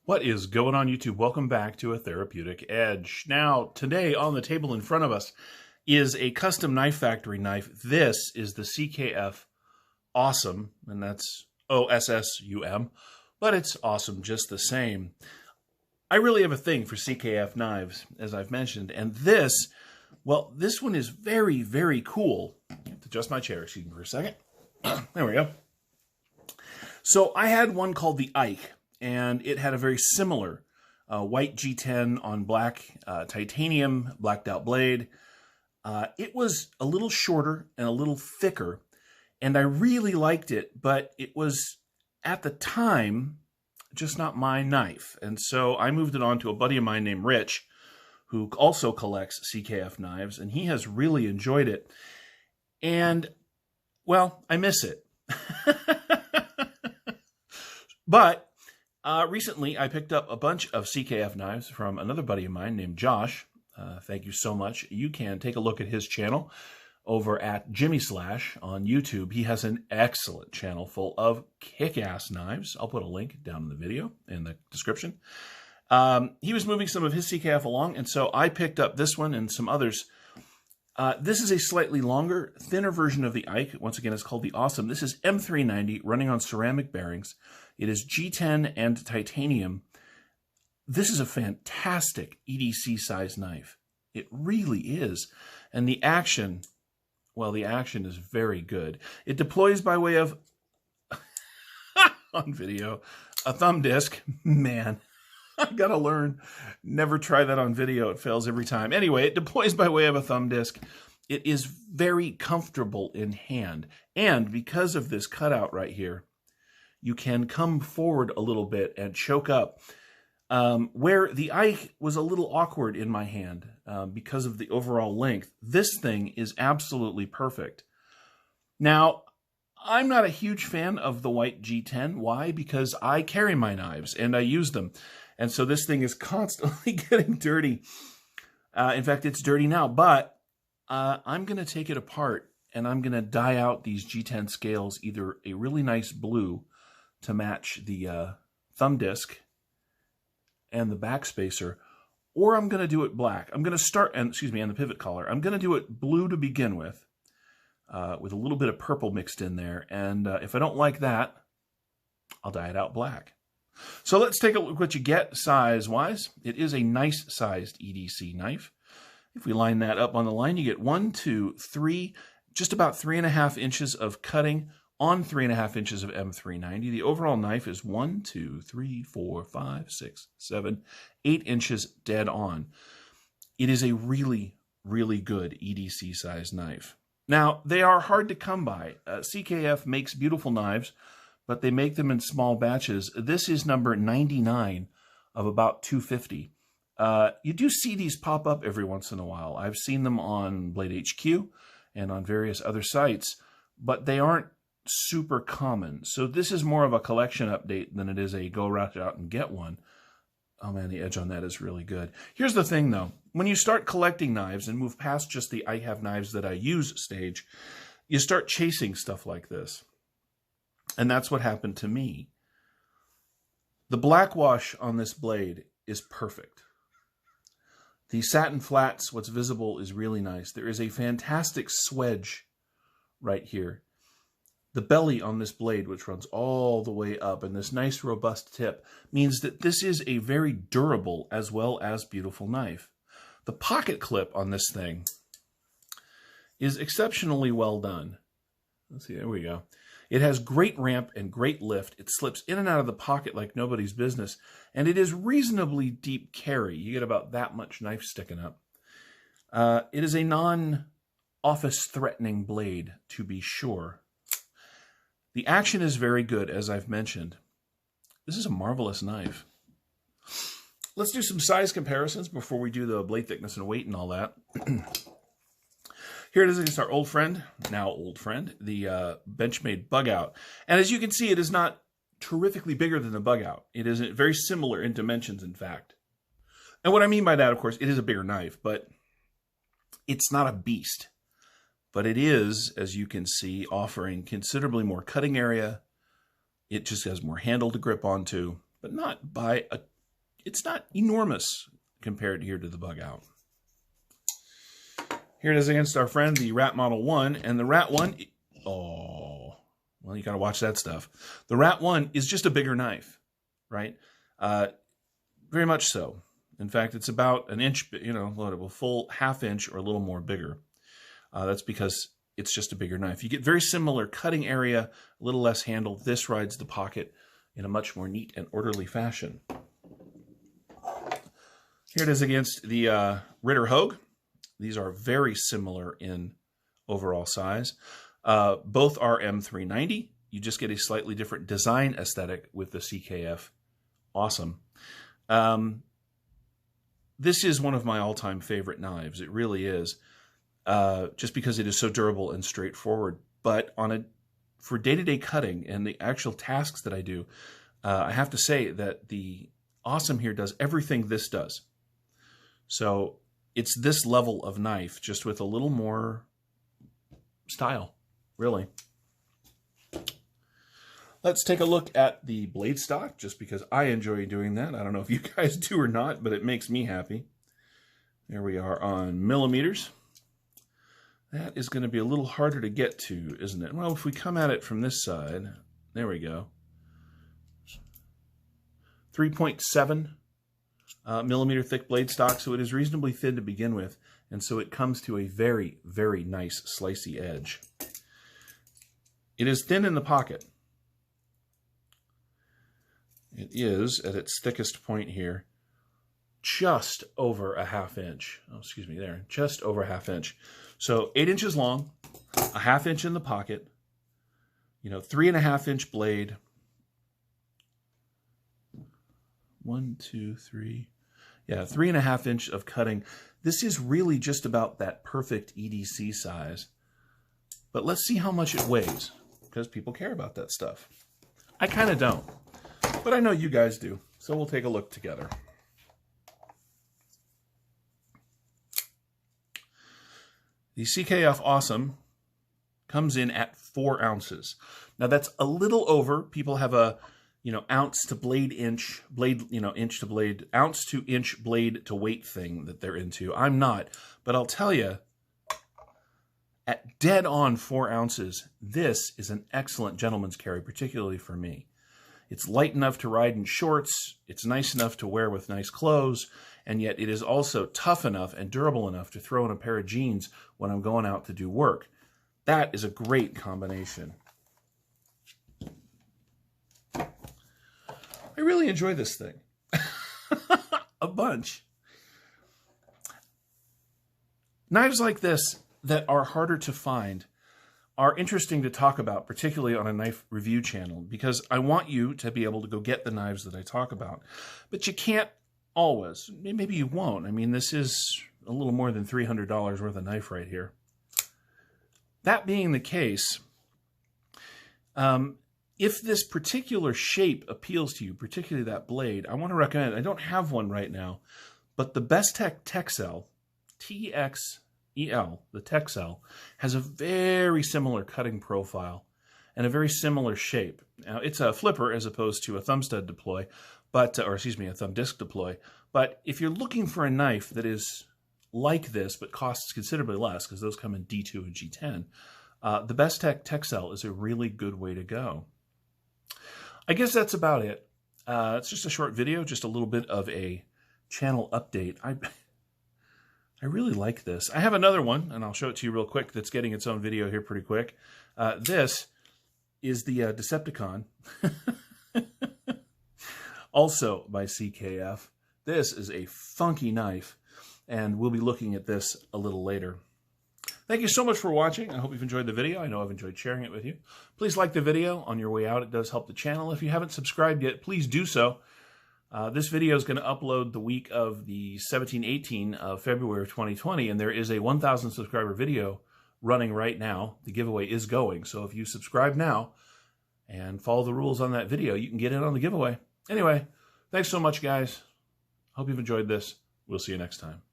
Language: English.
What is going on, YouTube? Welcome back to A Therapeutic Edge. Now, today on the table in front of us is a custom knife factory knife. This is the CKF Ossum, and that's O-S-S-U-M, but it's awesome just the same. I really have a thing for CKF knives, as I've mentioned, and this one is very, very cool. I have to adjust my chair, excuse me for a second. There we go. So I had one called the Ike, and it had a very similar white G10 on black titanium blacked out blade. It was a little shorter and a little thicker, and I really liked it, but it was, at the time, just not my knife. And so I moved it on to a buddy of mine named Rich, who also collects CKF knives, and he has really enjoyed it. And, well, I miss it. But recently, I picked up a bunch of CKF knives from another buddy of mine named Josh. Thank you so much. You can take a look at his channel over at Jimislash on YouTube. He has an excellent channel full of kick-ass knives. I'll put a link down in the video in the description. He was moving some of his CKF along, and so I picked up this one and some others. This is a slightly longer, thinner version of the Ike. Once again, it's called the Ossum. This is M390 running on ceramic bearings. It is G10 and titanium. This is a fantastic EDC size knife. It really is. And the action, well, the action is very good. It deploys by way of, on video, a thumb disc. Man, I gotta learn. Never try that on video. It fails every time. Anyway, it deploys by way of a thumb disc. It is very comfortable in hand. And because of this cutout right here, you can come forward a little bit and choke up. Where the Ike was a little awkward in my hand because of the overall length, this thing is absolutely perfect. Now, I'm not a huge fan of the white G10. Why? Because I carry my knives and I use them. And so this thing is constantly getting dirty. In fact, it's dirty now, but I'm going to take it apart and I'm going to dye out these G10 scales, either a really nice blue to match the thumb disc and the back spacer, or I'm going to do it black. I'm going to start, and the pivot collar. I'm going to do it blue to begin with a little bit of purple mixed in there. And if I don't like that, I'll dye it out black. So let's take a look at what you get size-wise. It is a nice-sized EDC knife. If we line that up on the line, you get 1, 2, 3, just about 3.5 inches of cutting on 3.5 inches of M390. The overall knife is 1, 2, 3, 4, 5, 6, 7, 8 inches dead on. It is a really, really good EDC size knife. Now, they are hard to come by. CKF makes beautiful knives, but they make them in small batches. This is number 99 of about 250. You do see these pop up every once in a while. I've seen them on Blade HQ and on various other sites, but they aren't super common. So this is more of a collection update than it is a go rush out and get one. Oh man, the edge on that is really good. Here's the thing though. When you start collecting knives and move past just the I have knives that I use stage, you start chasing stuff like this. And that's what happened to me. The black wash on this blade is perfect. The satin flats, what's visible, is really nice. There is a fantastic swedge right here. The belly on this blade, which runs all the way up, and this nice robust tip, means that this is a very durable as well as beautiful knife. The pocket clip on this thing is exceptionally well done. Let's see, there we go. It has great ramp and great lift. It slips in and out of the pocket like nobody's business, and it is reasonably deep carry. You get about that much knife sticking up. It is a non-office threatening blade, to be sure. The action is very good, as I've mentioned. This is a marvelous knife. Let's do some size comparisons before we do the blade thickness and weight and all that. Here it is against our old friend, now old friend, the Benchmade Bug Out. And as you can see, it is not terrifically bigger than the Bug Out. It is very similar in dimensions, in fact. And what I mean by that, of course, it is a bigger knife, but it's not a beast. But it is, as you can see, offering considerably more cutting area. It just has more handle to grip onto, but not by it's not enormous compared here to the Bug Out. Here it is against our friend, the Rat Model 1. And the Rat 1, oh, well, you got to watch that stuff. The Rat 1 is just a bigger knife, right? Very much so. In fact, it's about an inch, a full ½ inch or a little more bigger. That's because it's just a bigger knife. You get very similar cutting area, a little less handle. This rides the pocket in a much more neat and orderly fashion. Here it is against the Ritter Hogue. These are very similar in overall size. Both are M390. You just get a slightly different design aesthetic with the CKF Ossum. This is one of my all-time favorite knives. It really is, just because it is so durable and straightforward. But for day-to-day cutting and the actual tasks that I do, I have to say that the Ossum here does everything this does. So it's this level of knife, just with a little more style, really. Let's take a look at the blade stock, just because I enjoy doing that. I don't know if you guys do or not, but it makes me happy. There we are on millimeters. That is going to be a little harder to get to, isn't it? Well, if we come at it from this side, there we go. 3.7 millimeter thick blade stock, so it is reasonably thin to begin with, and so it comes to a very, very nice slicey edge. It is thin in the pocket. It is, at its thickest point here, just over a ½ inch. Oh, excuse me, there. Just over a ½ inch. So 8 inches long, a ½ inch in the pocket, 3.5 inch blade. 1, 2, 3. Yeah, 3.5 inch of cutting. This is really just about that perfect EDC size. But let's see how much it weighs, because people care about that stuff. I kind of don't, but I know you guys do. So we'll take a look together. The CKF Ossum comes in at 4 ounces. Now that's a little over. People have a ounce to blade inch, inch to blade, ounce to inch blade to weight thing that they're into. I'm not, but I'll tell you, at dead on 4 ounces, this is an excellent gentleman's carry, particularly for me. It's light enough to ride in shorts, it's nice enough to wear with nice clothes, and yet it is also tough enough and durable enough to throw in a pair of jeans when I'm going out to do work. That is a great combination. I really enjoy this thing. A bunch. Knives like this that are harder to find are interesting to talk about, particularly on a knife review channel, because I want you to be able to go get the knives that I talk about. But you can't always. Maybe you won't. I mean, this is a little more than $300 worth of knife right here. That being the case, if this particular shape appeals to you, particularly that blade, I want to recommend, I don't have one right now, but the Bestech Texel, T-X-E-L, the Texel, has a very similar cutting profile and a very similar shape. Now, it's a flipper as opposed to a thumb stud deploy, or excuse me, a thumb disc deploy. But if you're looking for a knife that is like this, but costs considerably less, because those come in D2 and G10, the Bestech Texel is a really good way to go. I guess that's about it. It's just a short video, just a little bit of a channel update. I really like this. I have another one, and I'll show it to you real quick, that's getting its own video here pretty quick. This is the Decepticon, also by CKF. This is a funky knife, and we'll be looking at this a little later. Thank you so much for watching. I hope you've enjoyed the video. I know I've enjoyed sharing it with you. Please like the video on your way out. It does help the channel. If you haven't subscribed yet, please do so. This video is going to upload the week of the 17-18 of February of 2020, and there is a 1,000 subscriber video running right now. The giveaway is going, so if you subscribe now and follow the rules on that video, you can get in on the giveaway. Anyway, thanks so much, guys. Hope you've enjoyed this. We'll see you next time.